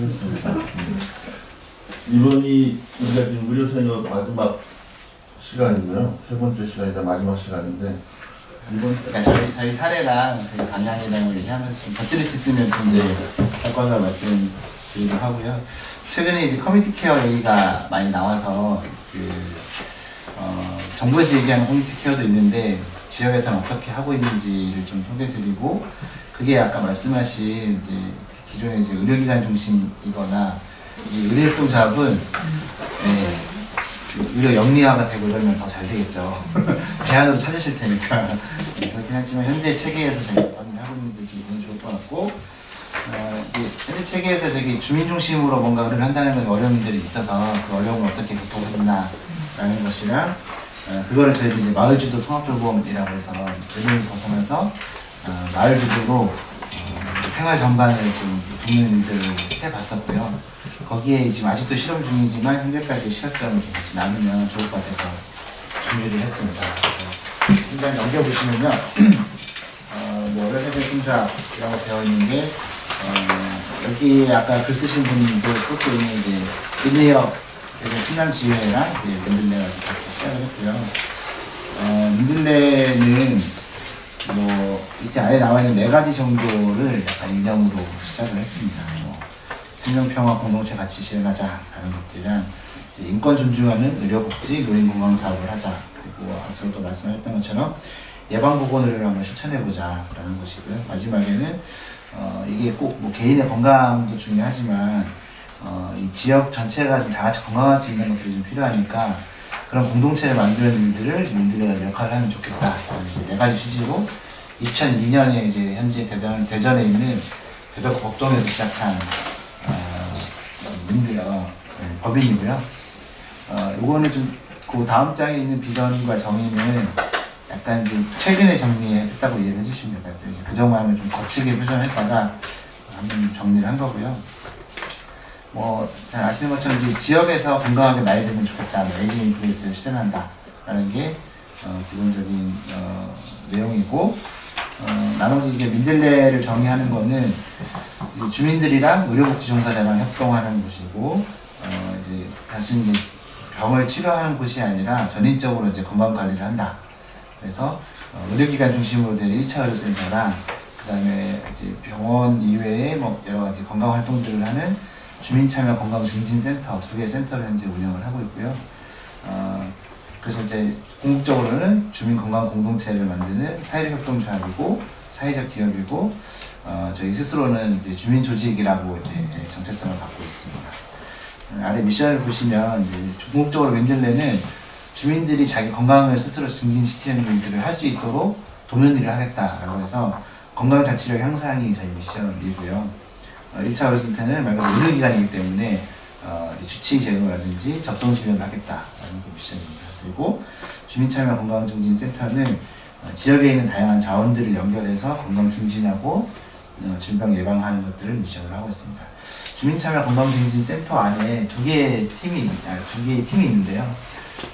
하셨습니다. 이번이 우리가 지금 의료생활 마지막 시간이고요. 세 번째 시간이다 마지막 시간인데 그러니까 저희 사례랑 저희 방향이랑 얘기하면서 좀 곁들일 수 있으면 좀 사과가 말씀드리기도 하고요. 최근에 이제 커뮤니티 케어 얘기가 많이 나와서 정부에서 얘기하는 커뮤니티 케어도 있는데 지역에서는 어떻게 하고 있는지를 좀 소개드리고, 그게 아까 말씀하신 이제 기존의 이제 의료기관 중심이거나 이 의료협동조합은 의료 영리화가 되고 이러면 더 잘 되겠죠. 대안으로 찾으실 테니까. 그렇긴 하지만 현재 체계에서 저희가 하고 있는 게 좀 좋을 것 같고, 현재 체계에서 저기 주민 중심으로 뭔가를 한다는 건 어려움들이 있어서 그 어려움을 어떻게 극복했나라는 것이랑, 그거를 저희도 이제 마을주도 통합돌봄이라고 해서 대부분 벗어나서 마을주도로 생활 전반을 좀 돕는 일들을 해봤었고요. 거기에 지금 아직도 실험 중이지만 현재까지 시사점을 같이 나누면 좋을 것 같아서 준비를 했습니다. 현장 넘겨보시면요. 어려세대 순삭이라고 되어 있는 게, 여기 아까 글 쓰신 분도 썼고 있는 이제 민들레 신남지회랑 이제 민들레가 같이 시작을 했고요. 민들레는 이때 아예 나와 있는 4가지 정도를 약간 이념으로 시작을 했습니다. 생명평화 공동체 같이 실현하자라는 것들이랑 인권 존중하는 의료복지 노인건강 사업을 하자, 그리고 앞서도 말씀하셨던 것처럼 예방보건의료를 한번 실천해보자라는 것이고요. 마지막에는 이게 꼭 개인의 건강도 중요하지만 이 지역 전체가 다 같이 건강할 수 있는 것들이 좀 필요하니까 그런 공동체를 만드는 일들을 민들레가 역할을 하면 좋겠다. 4가지 취지로 2002년에 이제 현재 대전에 있는 대덕 법동에서 시작한 법인이고요. 요거는 좀 그 다음 장에 있는 비전과 정의는 약간 좀 최근에 정리했다고 이해를 해주시면 될 것 같아요. 그동안은 좀 거칠게 표현했다가 한번 정리를 한 거고요. 잘 아시는 것처럼 이제 지역에서 건강하게 나이 들면 좋겠다, 에이징 인플레이스를 실현한다라는 게 기본적인 내용이고, 나머지 이제 민들레를 정의하는 거는 주민들이랑 의료복지 종사자랑 협동하는 곳이고, 이제 단순히 병을 치료하는 곳이 아니라 전인적으로 이제 건강 관리를 한다. 그래서 의료기관 중심으로 된 1차 의료센터랑 그다음에 이제 병원 이외에 여러 가지 건강 활동들을 하는 주민참여 건강증진센터 2개의 센터를 현재 운영을 하고 있고요. 그래서 이제 궁극적으로는 주민 건강 공동체를 만드는 사회적 협동조합이고 사회적 기업이고, 저희 스스로는 이제 주민 조직이라고 이제 정체성을 갖고 있습니다. 아래 미션을 보시면 이제 궁극적으로 민들레는 주민들이 자기 건강을 스스로 증진시키는 일들을 할 수 있도록 돕는 일을 하겠다라고 해서 건강 자치력 향상이 저희 미션이고요. 1차 의료센터는 말 그대로 의료기관이기 때문에 주치 제공이라든지 접종 지원을 하겠다라는 게 미션입니다. 그리고 주민참여 건강증진센터는 지역에 있는 다양한 자원들을 연결해서 건강 증진하고 질병 예방하는 것들을 미션을 하고 있습니다. 주민참여 건강증진센터 안에 2개의 팀이 있는데요.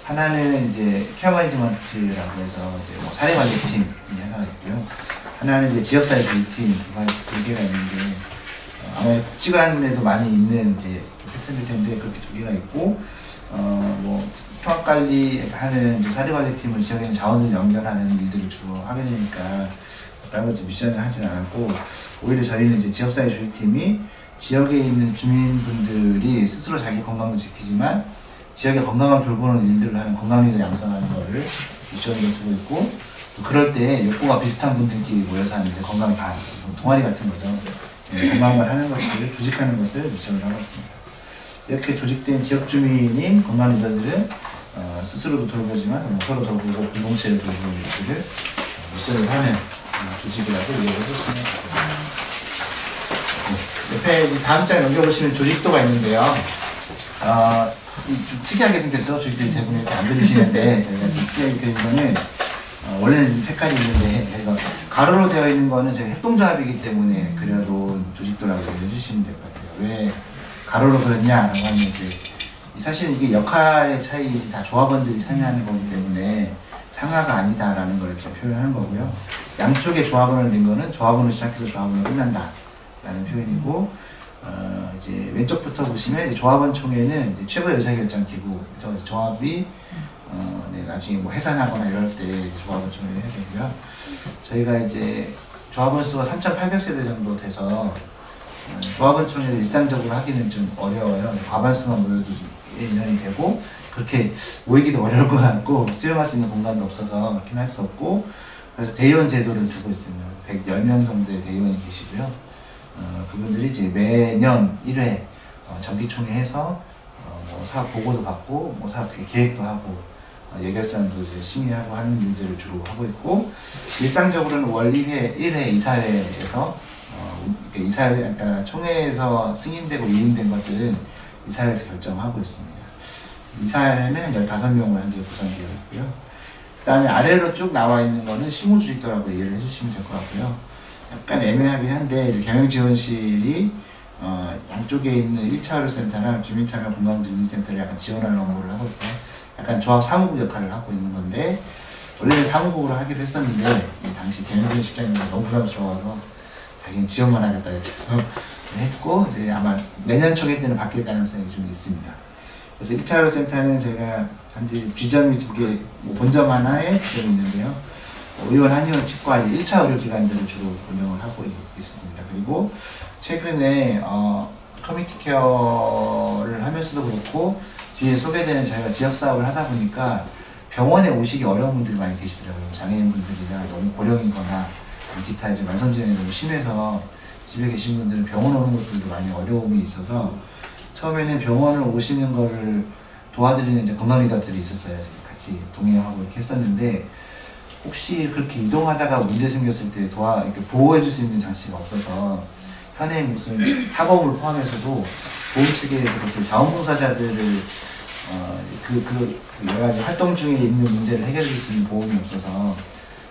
하나는 이제 케어 매니지먼트라고 해서 이제 사례관리팀이 하나 있고요. 하나는 이제 지역사회 교육팀 2개가 있는데, 아마 복지관에도 많이 있는 이제 패턴일 텐데 그렇게 2개가 있고, 통합관리하는 사례관리팀을 지역에 있는 자원을 연결하는 일들을 주로 하게 되니까 따로 미션을 하진 않았고, 오히려 저희는 이제 지역사회 조직팀이 지역에 있는 주민분들이 스스로 자기 건강도 지키지만 지역의 건강을 돌보는 일들을 하는 건강리더 양성하는 거를 미션으로 두고 있고, 또 그럴 때 욕구가 비슷한 분들끼리 모여서 하는 이제 건강 반 동아리 같은 거죠. 건강을 하는 것들을 조직하는 것을 미션으로 하고 있습니다. 이렇게 조직된 지역 주민인 건강 리더들은 스스로도 돌보지만 서로 돌보고 공동체를 돌보는 일들을 미션을 하는 조직이라고 이해를 해주시면 됩니다. 옆에 다음 장에 넘겨보시면 조직도가 있는데요. 좀 특이하게 생겼죠? 조직들이 대부분 이렇게 안 그리시는데, 저희가 특이하게 그린 거는 원래는 색깔이 있는데, 그래서 가로로 되어 있는 거는 저희 협동조합이기 때문에 그려놓은 조직도라고 해주시면 될 것 같아요. 왜 가로로 그렸냐라고 하면 이제 사실 이게 역할의 차이이지 다 조합원들이 참여하는 거기 때문에 상하가 아니다라는 걸 좀 표현하는 거고요. 양쪽에 조합원을 넣은 거는 조합원을 시작해서 조합원을 끝난다 라는 표현이고, 이제 왼쪽부터 보시면 이제 조합원 총회는 이제 최고 의사결정 기구, 조합이 네, 나중에 뭐 해산하거나 이럴 때 이제 조합원 총회를 해야 되고요. 저희가 이제 조합원 수가 3,800세대 정도 돼서 조합원 총회를 일상적으로 하기는 좀 어려워요. 과반수만 모여도 좀 인원이 되고 그렇게 모이기도 어려울 것 같고 수용할 수 있는 공간도 없어서 그렇게 할 수 없고, 그래서 대의원 제도를 두고 있습니다. 110명 정도의 대의원이 계시고요. 그분들이 이제 매년 1회 정기총회해서 뭐 사업 보고도 받고 뭐 사업 계획도 하고 예결산도 이제 심의하고 하는 일들을 주로 하고 있고, 일상적으로는 월 1회 이사회에서 이사회, 그러니까 총회에서 승인되고 위임된 것들은 이사회에서 결정하고 있습니다. 이사회는 한 15명으로 현재 구성되어 있고요. 그 다음에 아래로 쭉 나와 있는 거는 실무주식도라고 이해를 해주시면 될 것 같고요. 약간 애매하긴 한데 이제 경영지원실이 양쪽에 있는 1차 의료센터랑 주민참여 건강증진센터를 약간 지원하는 업무를 하고 있고, 약간 조합 사무국 역할을 하고 있는 건데, 원래는 사무국으로 하기로 했었는데 당시 경영지원실장님이 너무 부담스러워서 자기는 지원만 하겠다 이렇게 해서 했고, 이제 아마 내년 총회 때는 바뀔 가능성이 좀 있습니다. 그래서 1차 의료센터는 제가 현재 B점이 2개, 뭐 본점 하나에 B점이 있는데요. 의원, 한의원, 치과 1차 의료기관들을 주로 운영을 하고 있습니다. 그리고 최근에 커뮤니티 케어를 하면서도 그렇고 뒤에 소개되는 저희가 지역사업을 하다 보니까 병원에 오시기 어려운 분들이 많이 계시더라고요. 장애인분들이나 너무 고령이거나 기타 이제 만성질환이 너무 심해서 집에 계신 분들은 병원 오는 것들도 많이 어려움이 있어서 처음에는 병원을 오시는 거를 도와드리는 이제 건강리더들이 있었어요. 같이 동행하고 이렇게 했었는데, 혹시 그렇게 이동하다가 문제 생겼을 때 이렇게 보호해줄 수 있는 장치가 없어서 현행 무슨 사보험을 포함해서도 보험체계에서 그렇게 자원봉사자들을 여러 가지 활동 중에 있는 문제를 해결해 줄 수 있는 보험이 없어서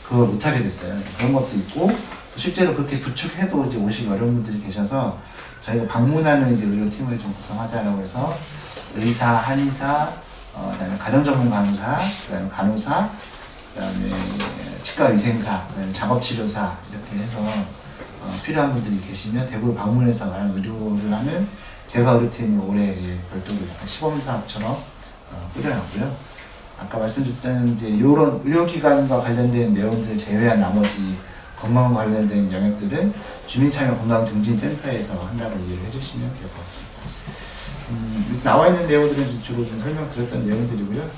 그걸 못하게 됐어요. 그런 것도 있고, 실제로 그렇게 부축해도 이제 오시기 어려운 분들이 계셔서 저희가 방문하는 이제 의료팀을 좀 구성하자라고 해서 의사, 한의사, 그다음에 가정전문 간호사, 그다음에 간호사, 그다음에 치과위생사, 그다음에 작업치료사 이렇게 해서 필요한 분들이 계시면 대구로 방문해서 의료를 하면 제가 의료팀을 올해 별도로 약간 시범사업처럼 꾸려놨고요. 아까 말씀드렸던 이제 이런 의료기관과 관련된 내용들을 제외한 나머지 건강 관련된 영역들은 주민참여 건강증진센터에서 한다고 이해를 해주시면 될 것 같습니다. 나와 있는 내용들은 주로 좀 설명드렸던 내용들이고요.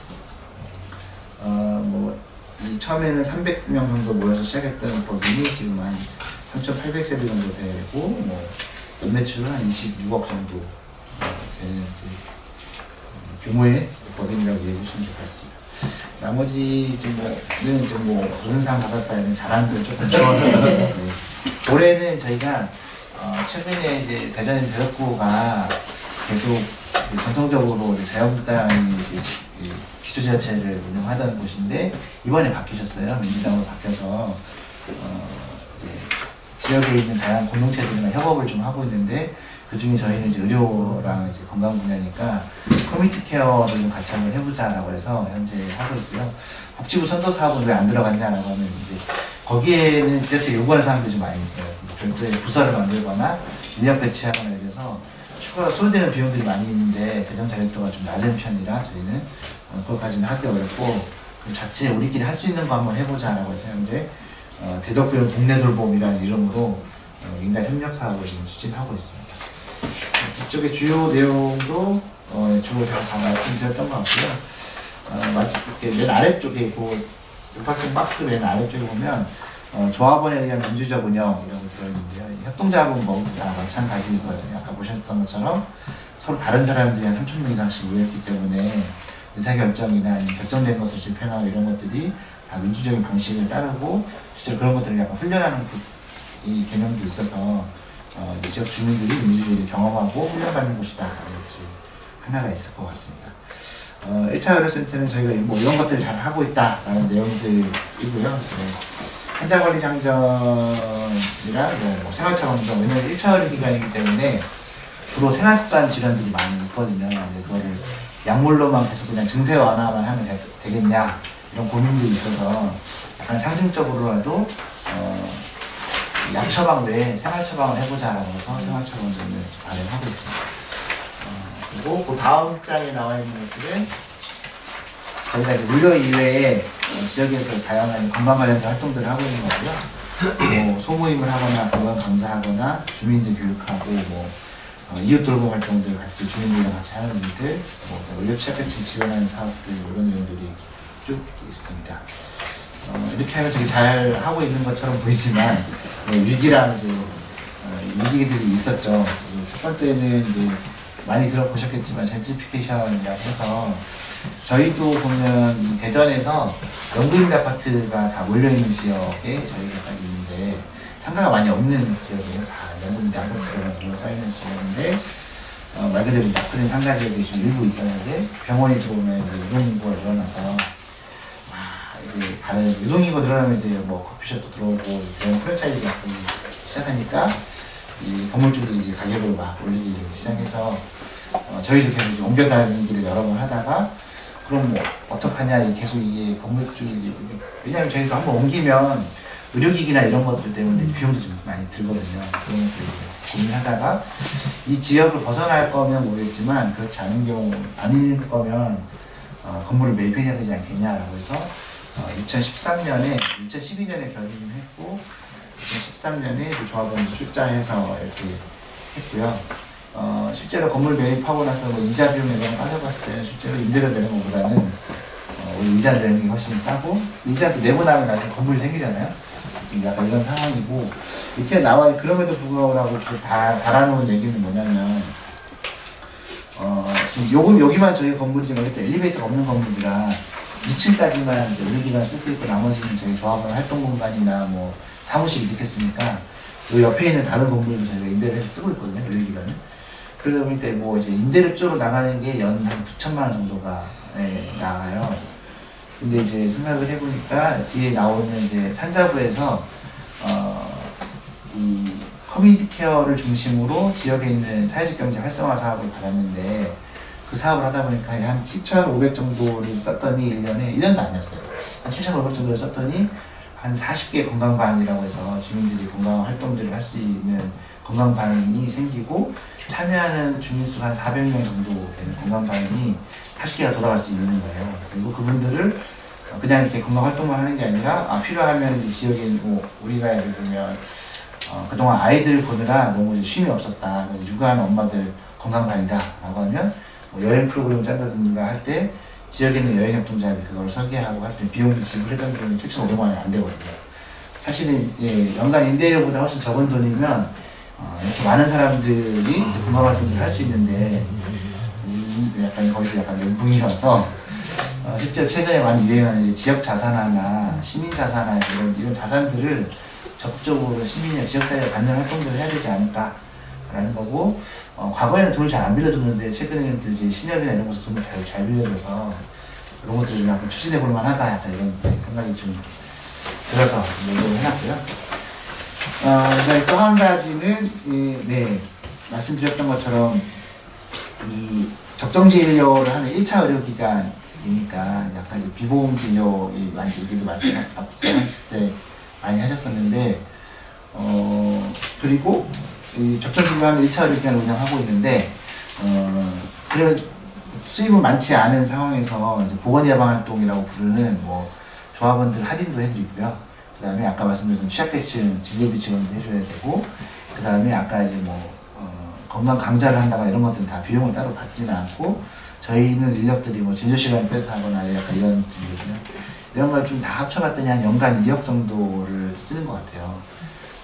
처음에는 300명 정도 모여서 시작했던 법인이 지금 한 3,800세대 정도 되고, 연매출은 한 26억 정도 되는 규모의 법인이라고 이해해 주시면 될 것 같습니다. 나머지 무슨 상 받았다 이런 자랑들 조금 적어놨는데, 올해는 저희가 최근에 이제 대전 대덕구가 계속 전통적으로 자유한국당이 이제 기초지자체를 운영하던 곳인데 이번에 바뀌셨어요. 민주당으로 바뀌어서 이제 지역에 있는 다양한 공동체들이랑 협업을 좀 하고 있는데, 그 중에 저희는 이제 의료랑 이제 건강 분야니까 커뮤니티 케어를 좀 같이 한번 해보자라고 해서 현재 하고 있고요. 복지부 선도 사업은 왜 안 들어갔냐라고 하면 이제 거기에는 지자체 요구하는 사항들이 좀 많이 있어요. 별도의 부서를 만들거나 인력 배치하거나 이래서 추가로 소요되는 비용들이 많이 있는데 재정 자립도가 좀 낮은 편이라 저희는 그것까지는 하기 어렵고, 자체 우리끼리 할 수 있는 거 한번 해보자라고 해서 현재 대덕구역 동네 돌봄이라는 이름으로 민간 협력 사업을 지금 추진하고 있습니다. 이쪽의 주요 내용도 주로 제가 다 말씀드렸던 것 같고요. 마치 이렇게 맨 아래쪽에 육각형 박스 맨 아래쪽에 보면 조합원에 의한 민주적 운영이라고 들어있는데요. 협동조합은 다 마찬가지거든요. 아까 보셨던 것처럼 서로 다른 사람들이 한 3,000명 이상씩 모였기 때문에 의사결정이나 결정된 것을 집행하고 이런 것들이 다 민주적인 방식을 따르고 실제로 그런 것들을 약간 훈련하는 이 개념도 있어서 지역 주민들이 민주주의를 경험하고 훈련받는 곳이다. 하나가 있을 것 같습니다. 1차 의료센터는 저희가 이런 것들을 잘 하고 있다라는 내용들이고요. 환자관리 장점이랑 생활차 검정, 왜냐면 1차 의료기관이기 때문에 주로 생활습관 질환들이 많이 있거든요. 근데 그거를 약물로만 계속 그냥 증세 완화만 하면 되겠냐 이런 고민들이 있어서 약간 상징적으로라도 약 처방 외에 생활 처방을 해보자라고 해서 생활 처방전을 발행하고 있습니다. 거고, 그 다음 장에 나와 있는 것들은 저희가 이제 의료 이외에 지역에서 다양한 건강 관련된 활동들을 하고 있는 거고요. 뭐 소모임을 하거나 건강 강좌하거나 주민들 교육하고 뭐 이웃 돌봄 활동들 같이 주민들이랑 같이 하는 일들, 뭐 의료 취약계층 지원하는 사업들 이런 내용들이 쭉 있습니다. 이렇게 하면 되게 잘 하고 있는 것처럼 보이지만 위기랑 이제 위기들이 있었죠. 첫 번째는 이제 많이 들어보셨겠지만 젠트리피케이션이라고 해서 저희도 보면 이 대전에서 영구임대 아파트가 다 몰려있는 지역에 저희가 딱 있는데 상가가 많이 없는 지역이에요. 다 영구임대 아파트가 둘러싸이는 지역인데 말 그대로 나쁜 상가 지역이 지금 일부 있었는데 병원이 들어오면 이제 유동인구가 늘어나서 이제 다른 유동인구가 늘어나면 이제 뭐 커피숍도 들어오고 대형 프랜차이즈가 시작하니까 이 건물주들이 이제 가격을 막 올리기 시작해서 저희도 계속 이제 옮겨 다니기를 여러 번 하다가 그럼 뭐 어떡하냐 계속 이게 건물주들이 왜냐면 저희도 한번 옮기면 의료기기나 이런 것들 때문에 비용도 좀 많이 들거든요. 그런 것들 고민하다가 이 지역을 벗어날 거면 모르겠지만 그렇지 않은 경우 아닐 거면 건물을 매입해야 되지 않겠냐라고 해서 2013년에 2012년에 결의를 했고 2013년에 조합원 출자해서 이렇게 했고요. 실제로 건물 매입하고 나서 뭐 이자 비용 이런 거 따져봤을 때는 실제로 임대료 내는 것보다는 이자 내는 게 훨씬 싸고 이자도 내고 나면 나중에 건물이 생기잖아요. 약간 이런 상황이고 밑에 나와 그럼에도 불구하고 달아놓은 얘기는 뭐냐면 지금 여기만 저희 건물이 지금 엘리베이터가 없는 건물이라 2층까지만 의료기관 쓸 수 있고 나머지는 저희 조합원 활동 공간이나 뭐 사무실이 있겠습니까? 그 옆에 있는 다른 건물도 저희가 임대를 해서 쓰고 있거든요, 의료기관은. 그러다 보니까 뭐 이제 임대료 쪽으로 나가는 게 연 한 9천만 원 정도가 나가요. 근데 이제 생각을 해보니까 뒤에 나오는 이제 산자부에서 이 커뮤니티 케어를 중심으로 지역에 있는 사회적 경제 활성화 사업을 받았는데 그 사업을 하다 보니까 한 7,500 정도를 썼더니 1년도 아니었어요. 한 7,500 정도를 썼더니 한 40개 건강반이라고 해서 주민들이 건강 활동들을 할 수 있는 건강반이 생기고 참여하는 주민 수가 한 400명 정도 되는 건강반이 40개가 돌아갈 수 있는 거예요. 그리고 그분들을 그냥 이렇게 건강 활동만 하는 게 아니라 필요하면 이제 지역에 뭐 우리가 예를 들면 그동안 아이들 보느라 너무 쉼이 없었다. 육아하는 엄마들 건강반이다 라고 하면 뭐 여행 프로그램을 짠다든가 할 때 지역에 있는 여행협동조합이 그걸 설계하고 할 때 비용을 지불했던 돈이 7,500만 원이 안 되거든요. 사실은 연간 임대료보다 훨씬 적은 돈이면 이렇게 많은 사람들이 건강활동을 할 수 있는데 약간 거기서 약간 멘붕이라서 실제로 최근에 많이 유행하는 지역 자산화나 시민 자산화 이런 자산들을 적극적으로 시민이나 지역사회가 갖는 활동들을 해야 되지 않을까라는 거고 과거에는 돈을 잘 안 빌려줬는데 최근에는 또 이제 신협이나 이런 곳에서 돈을 잘 빌려줘서 그런 것들을 좀 약간 추진해 볼 만하다 약간 이런 생각이 좀 들어서 얘기를 해놨고요. 그다음에 또 한 가지는 말씀드렸던 것처럼 이 적정 진료를 하는 1차 의료기관이니까 약간 이제 비보험 진료에 많이 여기도 말씀하셨을 때 많이 하셨었는데 그리고 이 적정 진료하는 1차 의료기관을 운영하고 있는데 그런 수입은 많지 않은 상황에서 이제 보건예방활동이라고 부르는 뭐 조합원들 할인도 해드리고요. 그 다음에 아까 말씀드린 취약계층 진료비 지원도 해줘야 되고 그 다음에 아까 이제 뭐 건강 강좌를 한다거나 이런 것들은 다 비용을 따로 받지는 않고 저희는 인력들이 뭐 진료 시간을 빼서 하거나 약간 이런 일이거든요. 이런 걸 좀 다 합쳐봤더니 한 연간 2억 정도를 쓰는 것 같아요.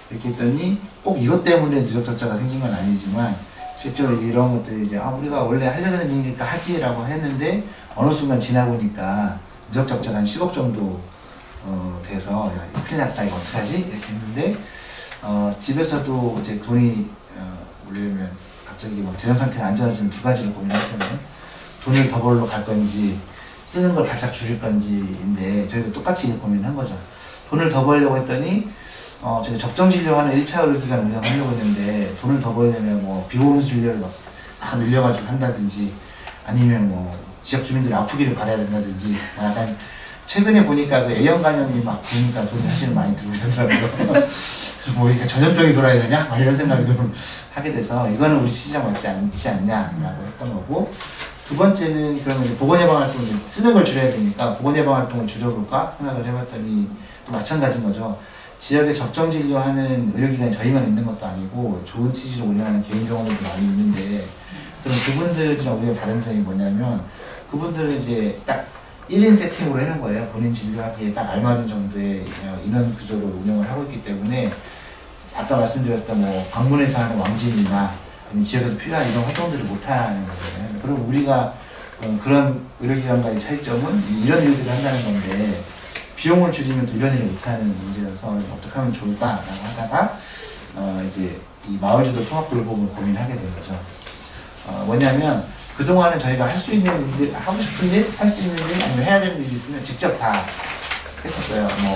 이렇게 했더니 꼭 이것 때문에 누적 적자가 생긴 건 아니지만 실제로 이런 것들이 이제 우리가 원래 하려는 일이니까 하지라고 했는데 어느 순간 지나보니까 누적 적자가 한 10억 정도 돼서 큰일 났다 이거 어떡하지? 이렇게 했는데 집에서도 이제 돈이 올리려면 갑자기 뭐 재정 상태가 안 좋아지면 두 가지를 고민하시잖아요. 돈을 더 벌러 갈 건지 쓰는 걸 바짝 줄일 건지인데 저희도 똑같이 고민한 거죠. 돈을 더 벌려고 했더니 저희 적정 진료하는 1차 의료기관 운영하려고 했는데 돈을 더 벌려면 뭐 비보험 진료를 막 늘려가지고 한다든지 아니면 뭐 지역 주민들이 아프기를 바라야 된다든지 약간 최근에 보니까 그 A형 간염이 막 보니까 돈이 사실 많이 들어오더라고요. 그래서 뭐 이렇게 전염병이 돌아야 되냐? 막 이런 생각을 좀 하게 돼서 이거는 우리 시장 맞지 않지 않냐라고 했던 거고, 두 번째는 그러면 이제 보건예방활동 쓰는 걸 줄여야 되니까 보건예방활동을 줄여볼까 생각을 해봤더니 또 마찬가지인 거죠. 지역에 접종진료하는 의료기관이 저희만 있는 것도 아니고 좋은 취지로 운영하는 개인병원들도 많이 있는데, 그럼 그분들이랑 우리가 다른 점이 뭐냐면 그분들은 이제 딱 1인 세팅으로 해놓은 거예요. 본인 진료하기에 딱 알맞은 정도의 인원 구조로 운영을 하고 있기 때문에 아까 말씀드렸던 뭐 방문해서 하는 왕진이나 아니면 지역에서 필요한 이런 활동들을 못하는 거잖아요. 그럼 우리가 그런 의료기관과의 차이점은 이런 일들을 한다는 건데 비용을 줄이면 또 이런 일을 못하는 문제여서 어떻게 하면 좋을까라고 하다가 이제 이 마을주도 통합돌봄을 고민하게 된 거죠. 뭐냐면 그동안은 저희가 할 수 있는 일들, 하고 싶은 일, 할 수 있는 일, 아니면 해야 되는 일이 있으면 직접 다 했었어요. 뭐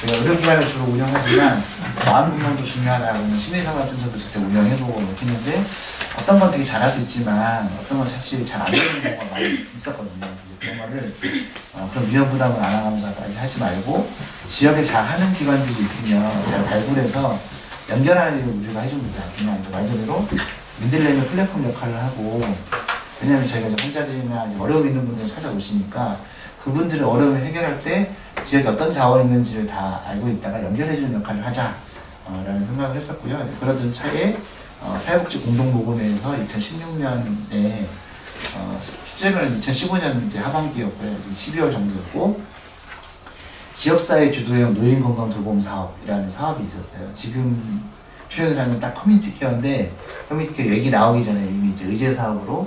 제가 의료기관을 주로 운영하지만 마음분만도 중요하다고 시민생활센터도 직접 운영해보고 이렇게 했는데 어떤 건 되게 잘할 수 있지만 어떤 건 사실 잘 안 되는 경우가 많이 있었거든요. 그런 거를 그런 위험 부담을 안아가면서까지 하지 말고 지역에 잘 하는 기관들이 있으면 잘 발굴해서 연결하는 일을 우리가 해줍니다. 그냥 말 그대로 민들레이면 플랫폼 역할을 하고, 왜냐하면 저희가 이제 환자들이나 이제 어려움 있는 분들 찾아오시니까 그분들의 어려움을 해결할 때 지역에 어떤 자원이 있는지를 다 알고 있다가 연결해주는 역할을 하자 라는 생각을 했었고요. 그러던 차에 사회복지 공동모금회에서 2016년에 실제로는 2015년 이제 하반기였고요. 12월 정도였고, 지역사회 주도형 노인건강돌봄 사업이라는 사업이 있었어요. 지금 표현을 하면 딱 커뮤니티 케어인데, 커뮤니티 케어 얘기 나오기 전에 이미 이제 의제 사업으로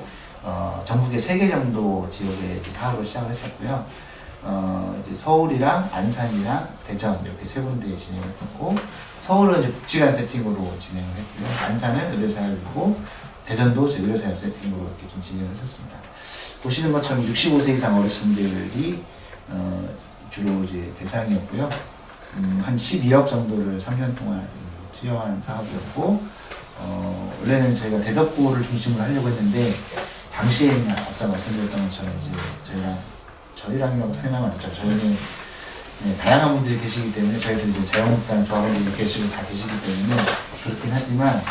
전국에 3개 정도 지역에 사업을 시작을 했었고요. 이제 서울이랑 안산이랑 대전 이렇게 3군데에 진행을 했었고, 서울은 이제 복지관 세팅으로 진행을 했고요. 안산은 의료사업이고, 대전도 이제 의료사업 세팅으로 이렇게 좀 진행을 했었습니다. 보시는 것처럼 65세 이상 어르신들이 주로 이제 대상이었고요. 한 12억 정도를 3년 동안 투여한 사업이었고, 원래는 저희가 대덕구를 중심으로 하려고 했는데, 당시에는 앞서 말씀드렸던 것처럼 이제 저희랑이라고 표현하면 안 되죠. 저희는 다양한 분들이 계시기 때문에, 저희도 이제 자유한국당 조합원들이 계시고 다 계시기 때문에 그렇긴 하지만,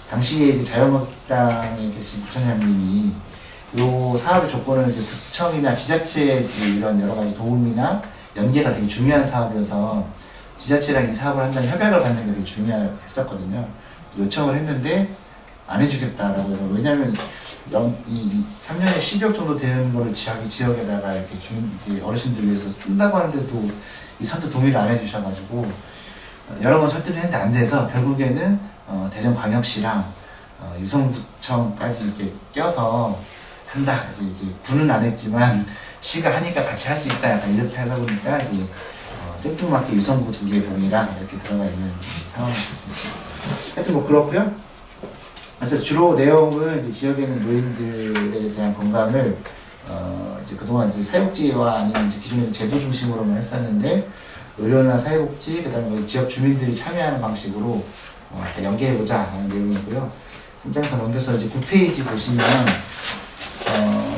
당시에 이제 자유한국당에 계신 부총장님이 이 사업의 조건은 이제 구청이나 지자체의 이런 여러 가지 도움이나 연계가 되게 중요한 사업이어서 지자체랑 이 사업을 한다는 협약을 받는 게 되게 중요했었거든요. 요청을 했는데 안 해주겠다라고 해서, 왜냐하면 이 3년에 10억 정도 되는 거를 자기 지역에다가 이렇게 어르신들 위해서 쓴다고 하는데도 이 선뜻 동의를 안 해주셔가지고 여러 번 설득을 했는데 안 돼서 결국에는 대전광역시랑 유성구청까지 이렇게 껴서 한다. 이제 구는 안 했지만 시가 하니까 같이 할 수 있다. 약간 이렇게 하다 보니까 이제 생뚱맞게 유성구 2개 동이랑 이렇게 들어가 있는 상황이 됐습니다. 하여튼 뭐 그렇고요. 그래서 주로 내용은 이제 지역에 있는 노인들에 대한 건강을 이제 그동안 이제 사회복지와 아니면 이제 기존의 제도 중심으로만 했었는데, 의료나 사회복지, 그다음에 지역 주민들이 참여하는 방식으로 연계해보자 하는 내용이고요. 한 장 더 넘겨서 이제 9페이지 보시면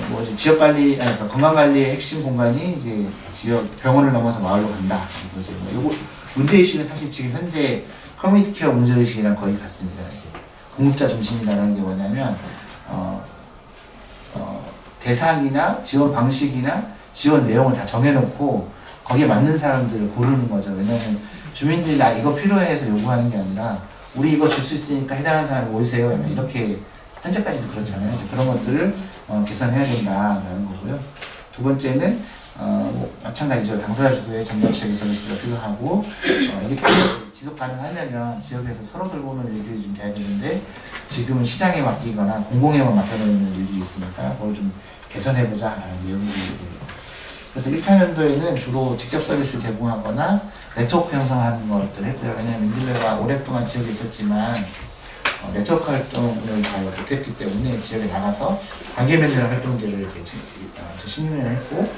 뭐 이제 그러니까 건강관리의 핵심 공간이 이제 지역 병원을 넘어서 마을로 간다. 이제 뭐 요거 문제의식은 사실 지금 현재 커뮤니티 케어 문제의식이랑 거의 같습니다. 이제 공급자 중심이라는 게 뭐냐면 대상이나 지원 방식이나 지원 내용을 다 정해놓고 거기에 맞는 사람들을 고르는 거죠. 왜냐하면 주민들이 나 이거 필요해 해서 요구하는 게 아니라 우리 이거 줄 수 있으니까 해당하는 사람이 오세요. 이렇게 현재까지도 그렇잖아요. 그런 것들을 개선해야 된다라는 거고요. 두 번째는 뭐 마찬가지죠. 당사자 주도의 전자체 서비스가 필요하고, 이게 지속 가능하려면 지역에서 서로 돌보는 일들이 좀 돼야 되는데, 지금은 시장에 맡기거나 공공에만 맡겨놓는 일들이 있으니까 그걸 좀 개선해보자 라는 내용이고요. 그래서 1차년도에는 주로 직접 서비스 제공하거나 네트워크 형성하는 것들을 했고요. 왜냐하면 민들레가 오랫동안 지역에 있었지만 네트워크 활동을 잘 못했기 때문에 지역에 나가서 관계 맺는 활동들을 이제 16년에 했고,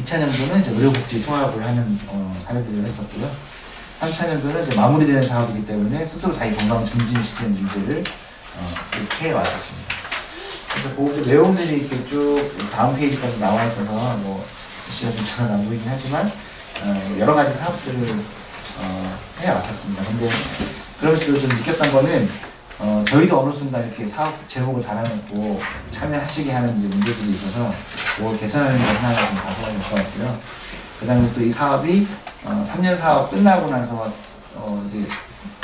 2차년도는 이제 의료복지 통합을 하는 사례들을 했었고요. 3차년도는 이제 마무리되는 사업이기 때문에 스스로 자기 건강을 증진시키는 일들을 이렇게 해왔었습니다. 그래서 그 내용들이 이렇게 쭉 다음 페이지까지 나와 있어서 뭐 글씨가 좀 잘 안 보이긴 하지만 여러 가지 사업들을 해왔었습니다. 근데 그러면서도 좀 느꼈던 거는 저희도 어느 순간 이렇게 사업 제목을 달아놓고 참여하시게 하는 이제 문제들이 있어서 뭐 개선하는 게 하나가 좀 가져야 될 것 같고요. 그 다음에 또 이 사업이 3년 사업 끝나고 나서 이제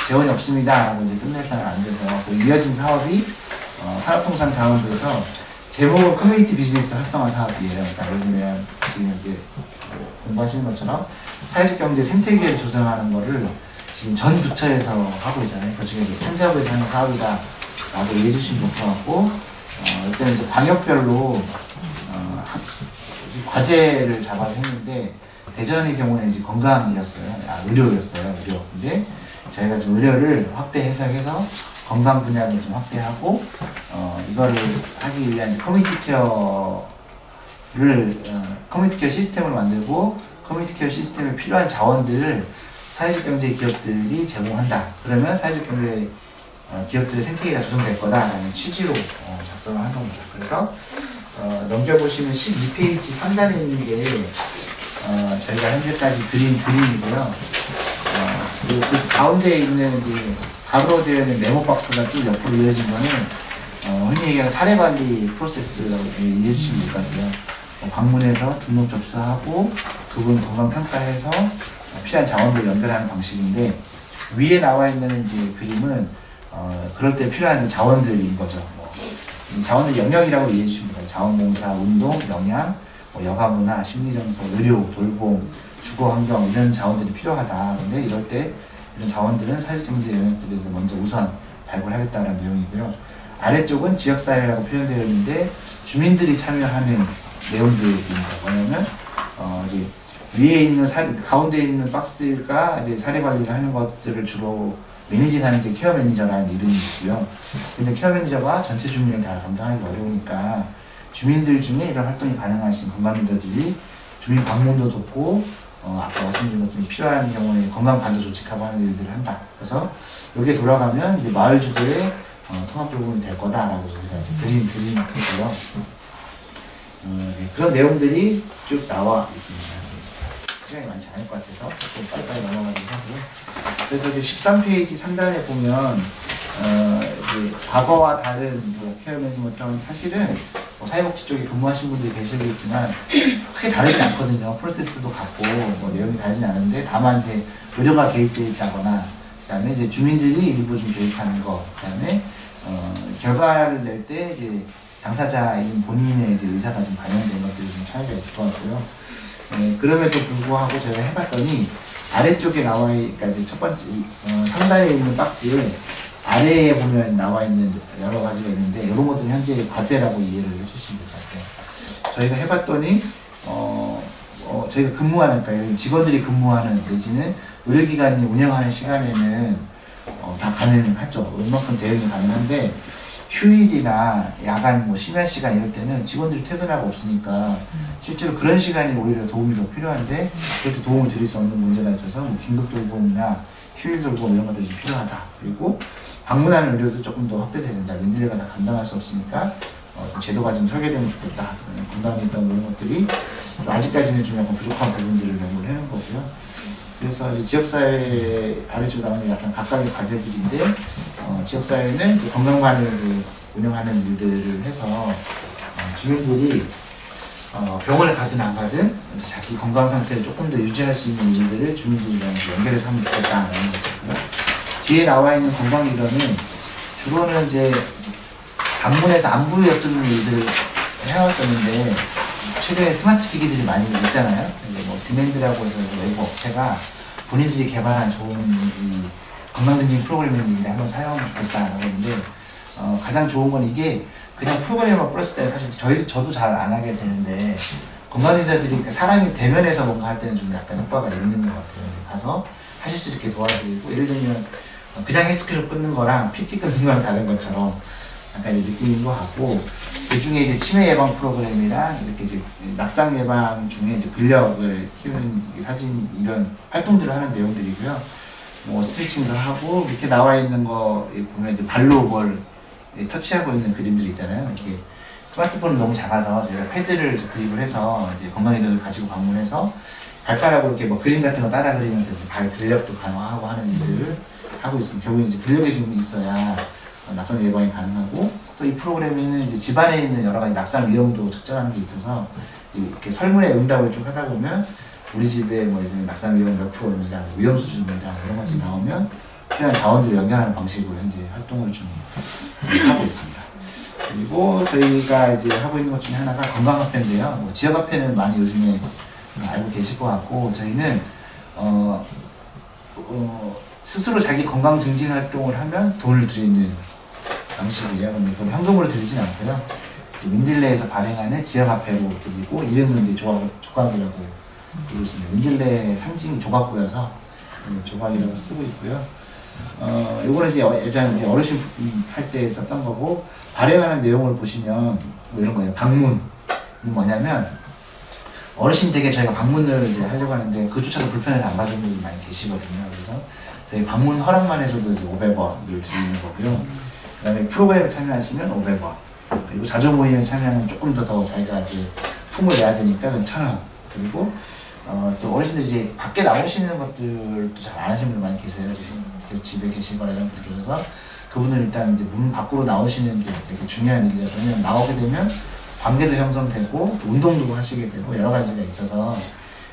재원이 없습니다 하고 이제 끝내서는 안 돼서 그 이어진 사업이 산업통상자원부에서 제목은 커뮤니티 비즈니스 활성화 사업이에요. 그러니까 예를 들면 지금 이제 공부하시는 것처럼 사회적 경제 생태계를 조성하는 거를 지금 전 부처에서 하고 있잖아요. 그 중에 산자부에서 하는 사업이다 라고 이해해 주시면 될 것 같고, 이때는 이제 광역별로 과제를 잡아서 했는데, 대전의 경우는 이제 건강이었어요. 의료였어요. 의료. 근데 저희가 좀 의료를 확대 해석해서 건강 분야를 좀 확대하고, 이거를 하기 위한 커뮤니티 케어 시스템을 만들고, 커뮤니티 케어 시스템에 필요한 자원들을 사회적 경제 기업들이 제공한다. 그러면 사회적 경제 기업들의 생태계가 조성될 거다라는 취지로 작성을 한 겁니다. 그래서 넘겨보시면 12페이지 상단에 있는 게 저희가 현재까지 그린 그림이고요. 그 가운데에 있는 이제 가로로 되어 있는 메모 박스가 쭉 옆으로 이어진 거는 흔히 얘기하는 사례관리 프로세스라고 이해해 주시면 될 것 같아요. 방문해서 등록 접수하고 그분 건강 평가해서 필요한 자원들 연결하는 방식인데, 위에 나와 있는 이제 그림은 그럴 때 필요한 자원들인 거죠. 이 자원들 영역이라고 이해해 주시면 돼요. 자원봉사, 운동, 영양, 여가문화, 심리정서, 의료, 돌봄, 주거환경 이런 자원들이 필요하다. 근데 이럴 때 이런 자원들은 사회경제 영역들에서 먼저 우선 발굴하겠다는 내용이고요. 아래쪽은 지역사회라고 표현되어 있는데 주민들이 참여하는 내용들입니다. 뭐냐면 이제 위에 있는 가운데 있는 박스가 이제 사례 관리를 하는 것들을 주로 매니징하는 게 케어 매니저라는 이름이 있고요. 근데 케어 매니저가 전체 주민을 다 감당하기 어려우니까 주민들 중에 이런 활동이 가능하신 건강리더들이 주민 방문도 돕고 아까 말씀드린 것처럼 필요한 경우에 건강반도 조직하고 하는 일들을 한다. 그래서 여기에 돌아가면 이제 마을 주도의 통합 부분이 될 거다라고 저희가 이제 그림 거고요. 네, 그런 내용들이 쭉 나와 있습니다. 시간이 많지 않을 것 같아서 좀 빨리빨리 넘어가기로 하고요. 그래서 이제 13페이지 상단에 보면 이제 과거와 다른 케어 매니지먼트는 사실은 사회복지 쪽에 근무하신 분들이 계시겠지만 크게 다르지 않거든요. 프로세스도 같고 내용이 다르진 않은데 다만 이제 의료가 개입되어 있다거나 그다음에 이제 주민들이 일부 좀 개입하는 거, 그다음에 결과를 낼 때 이제 당사자인 본인의 이제 의사가 좀 반영된 것들이 좀 차이가 있을 것 같고요. 그럼에도 불구하고 제가 해봤더니 아래쪽에 그러니까 이제 첫 번째 상단에 있는 박스에 아래에 보면 나와 있는 여러 가지가 있는데 이런 것들은 현재 과제라고 이해를 해주시면 될 것 같아요. 저희가 해봤더니 저희가 근무하는, 그러니까 직원들이 근무하는 내지는 의료기관이 운영하는 시간에는 다 가능하죠. 웬만큼 대응이 가능한데 휴일이나 야간 심야 시간 이럴 때는 직원들이 퇴근하고 없으니까 실제로 그런 시간이 오히려 도움이 더 필요한데 그렇게 도움을 드릴 수 없는 문제가 있어서 긴급 돌봄이나 휴일 돌봄 이런 것들이 좀 필요하다. 그리고 방문하는 의료도 조금 더 확대돼야 된다. 윈들레가 다 감당할 수 없으니까 제도가 좀 설계되면 좋겠다. 건강에 있던 이런 것들이 아직까지는 좀 약간 부족한 부분들을 연구를 해놓은 거고요. 그래서 이제 지역사회 아래쪽에 나오는 약간 각각의 과제들인데 지역사회는 건강관을 이제 운영하는 일들을 해서 주민들이 병원을 가든 안 가든 자기 건강 상태를 조금 더 유지할 수 있는 일들을 주민들이랑 연결해서 하면 좋겠다라는 거고요. 뒤에 나와 있는 건강리더는 주로는 이제 방문해서 안부 여쭙는 일들을 해왔었는데 최근에 스마트 기기들이 많이 있잖아요. 디맨드라고 해서 외부 업체가 본인들이 개발한 좋은 이 건강증진 프로그램인데 한번 사용하면 좋겠다라고 했는데 가장 좋은 건 이게 그냥 프로그램만 뿌렸을 때 사실 저도 잘 안 하게 되는데 건강리더들이 사람이 대면해서 뭔가 할 때는 좀 약간 효과가 있는 것 같아요. 가서 하실 수 있게 도와드리고, 예를 들면 그냥 헬스크림 끊는 거랑 PT 끊는 거랑 다른 것처럼 약간 느낌인 것 같고, 그 중에 이제 치매 예방 프로그램이랑 이렇게 이제 낙상 예방 중에 이제 근력을 키우는 사진 이런 활동들을 하는 내용들이고요. 스트레칭도 하고 밑에 나와 있는 거 보면 이제 발로 뭘 터치하고 있는 그림들 있잖아요. 이렇게 스마트폰은 너무 작아서 저희가 패드를 구입을 해서 이제 건강리더를 가지고 방문해서 발가락으로 이렇게 뭐 그림 같은 거 따라 그리면서 이제 발 근력도 강화하고 하는 일들을 하고 있습니다. 결국 이제 근력이 좀 있어야 낙상 예방이 가능하고, 또 이 프로그램에는 이제 집안에 있는 여러 가지 낙상 위험도 측정하는 게 있어서 이렇게 설문에 응답을 쭉 하다 보면 우리 집에 뭐 낙상 위험 몇 프로입니다, 위험 수준입니다, 이런 것들이 나오면 필요한 자원들을 연결하는 방식으로 현재 활동을 좀 하고 있습니다. 그리고 저희가 이제 하고 있는 것 중에 하나가 건강카페인데요. 뭐 지역카페는 많이 요즘에 알고 계실 것 같고, 저희는 스스로 자기 건강 증진 활동을 하면 돈을 드리는 방식이에요. 근데 그걸 현금으로 드리진 않고요. 민들레에서 발행하는 지역카페로 드리고, 이름은 이제 조각이라고 부르고 있습니다. 민들레 상징이 조각보여서 조각이라고 쓰고 있고요. 요거는 이제 예전 이제 어르신 할 때 썼던 거고, 발행하는 내용을 보시면 뭐 이런 거예요. 방문이 뭐냐면, 어르신 댁에 저희가 방문을 이제 하려고 하는데 그조차도 불편해서 안 받는 분들이 많이 계시거든요. 그래서 저희 방문 허락만 해줘도 이제 500원을 드리는 거고요. 그 다음에 프로그램에 참여하시면 500원. 그리고 자조 모임에 참여하면 조금 더 자기가 이제 품을 내야 되니까 1,000원. 그리고 또 어르신들 이제 밖에 나오시는 것들도 잘 안 하시는 분들 많이 계세요. 지금 계속 집에 계시거나 이런 분들 계셔서 그분은 일단 이제 문 밖으로 나오시는 게 되게 중요한 일이라서, 왜냐면 나오게 되면 관계도 형성되고 또 운동도 하시게 되고 여러 가지가 있어서,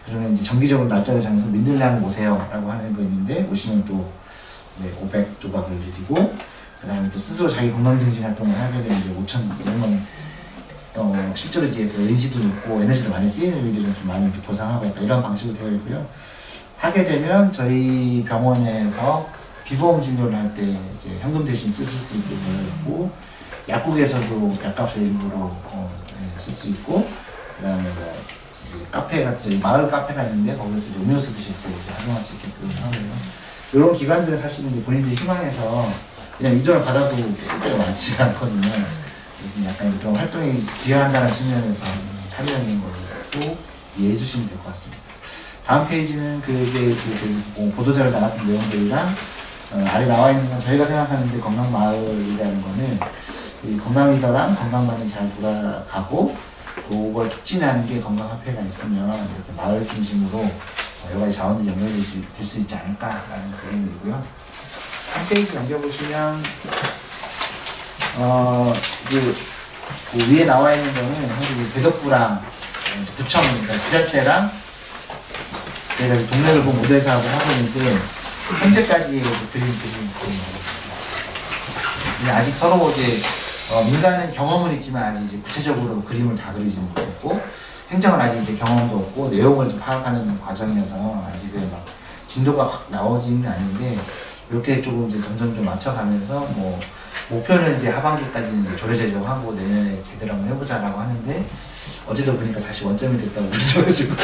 그러면 이제 정기적으로 날짜를 정해서 민들레 한번 오세요 라고 하는 거 있는데, 오시면 또 500조각을 드리고, 그 다음에 또 스스로 자기 건강증진 활동을 하게 되면 이제 5,000, 이런 건 실제로 이제 그 의지도 높고 에너지도 많이 쓰이는 일들은 좀 많이 이제 보상하고 있다, 이런 방식으로 되어 있고요. 하게 되면 저희 병원에서 비보험 진료를 할 때 이제 현금 대신 쓰실 수 있게 되어 있고, 약국에서도 약값의 일부로 쓸 수 있고, 그 다음에 이제 카페 같은 마을 카페가 있는데 거기서 이제 음료수 드실 때 이제 활용할 수 있게끔 하고요. 이런 기관들은 사실은 이제 본인들이 희망해서 그냥 이 돈을 받아도 쓸 때가 많지가 않거든요. 약간 좀 활동이 기여한다는 측면에서 참여하는 걸로 이해해 주시면 될 것 같습니다. 다음 페이지는 그게 저희 보도자료 나갔던 내용들이랑 아래 나와 있는 건 저희가 생각하는 건강마을이라는 거는 이 건강리더랑 건강만이 잘 돌아가고, 그걸 촉진하는 게 건강협회가 있으면 이렇게 마을 중심으로 여러 가지 자원들이 연결될 수 있지 않을까라는 그림이고요. 한 페이지 넘겨보시면 그 위에 나와 있는 거는 사실 대덕구랑 구청, 그러니까 지자체랑 저희가 동네돌봄 모델 사업을 하고 있는데, 현재까지 그림 아직 서로 이제 민간은 경험은 있지만 아직 이제 구체적으로 그림을 다 그리지 못했고, 행정은 아직 이제 경험도 없고 내용을 좀 파악하는 과정이어서 아직은 막 진도가 확 나오지는 않는데, 이렇게 조금 이제 점점 좀 맞춰가면서 뭐 목표는 이제 하반기까지 이제 조례제정하고 내년에 제대로 한번 해보자라고 하는데, 어제도 보니까 다시 원점이 됐다고 그러셔가지고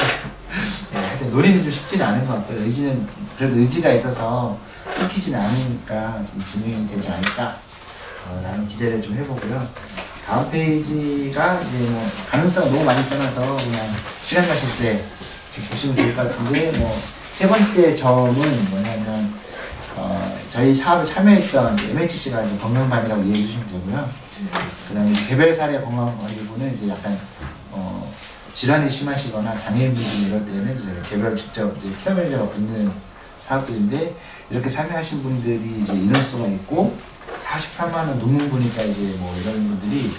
하여튼 논의는 좀 쉽지는 않은 것 같고요. 의지는 그래도 의지가 있어서 끊기지는 않으니까 좀 진행이 되지 않을까 라는 기대를 좀 해보고요. 다음 페이지가 이제 뭐 가능성을 너무 많이 떠나서 그냥 시간 가실 때 보시면 될 것 같은데, 뭐 세 번째 점은 뭐냐면 저희 사업에 참여했던 MHC가 이제 건강반이라고 이해해 주시면 되고요. 그 다음에 개별 사례 건강관리부는 이제 약간 질환이 심하시거나 장애인분들 이럴 때는 이제 개별 직접 이제 케어 매니저가 붙는 사업들인데, 이렇게 참여하신 분들이 이제 인원수가 있고 43만 원 논문 보니까 이제 뭐 이런 분들이